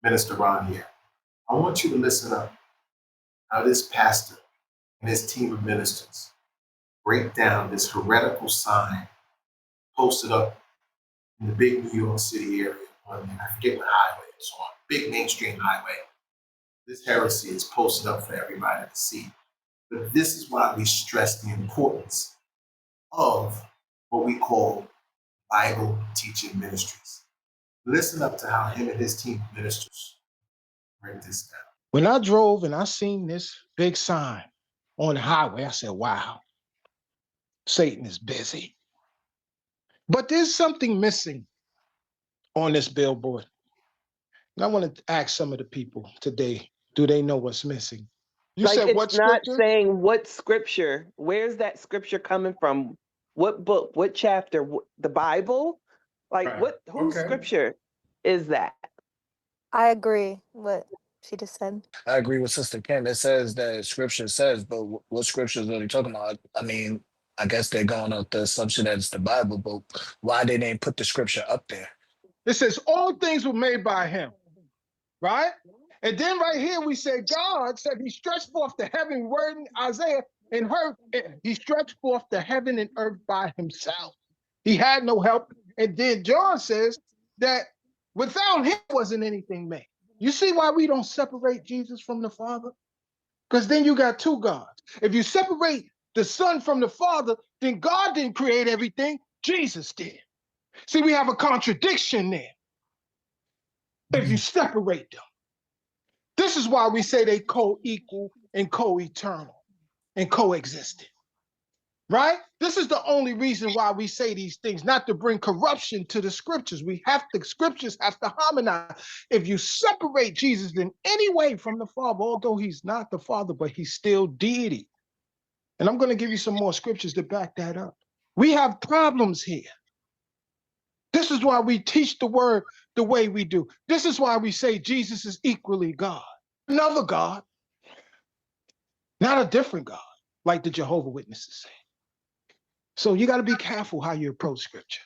Minister Ron here. I want you to listen up how this pastor and his team of ministers break down this heretical sign posted up in the big New York City area on, I forget what highway it's on, big mainstream highway. This heresy is posted up for everybody to see. But this is why we stress the importance of what we call Bible teaching ministries. Listen up to how him and his team of ministers break this down. When I drove and I seen this big sign on the highway, I said, wow, Satan is busy. But there's something missing on this billboard. And I want to ask some of the people today, do they know what's missing? You like said it's what not scripture? saying what scripture. Where's that scripture coming from? What book? What chapter? The Bible? Like Right. what? Whose Okay. scripture is that? I agree with what she just said. I agree with Sister Kim. It says that scripture says, but what scripture is really talking about? I mean, I guess they're going off the assumption that it's the Bible, but why they didn't put the scripture up there? It says all things were made by him, right? And then right here we say God said he stretched forth the heaven, word in Isaiah, and heard, he stretched forth the heaven and earth by himself. He had no help. And then John says that without him wasn't anything made. You see why we don't separate Jesus from the Father? Because then you got two gods. If you separate the Son from the Father, then God didn't create everything, Jesus did. See, we have a contradiction there if you separate them. This is why we say they co-equal and co-eternal and coexistent, right? This is the only reason why we say these things, not to bring corruption to the scriptures. The scriptures have to harmonize. If you separate Jesus in any way from the Father, although he's not the Father, but he's still deity. And I'm going to give you some more scriptures to back that up. We have problems here. This is why we teach the word the way we do. This is why we say Jesus is equally God. Another God, not a different God, like the Jehovah's Witnesses say. So you got to be careful how you approach scripture.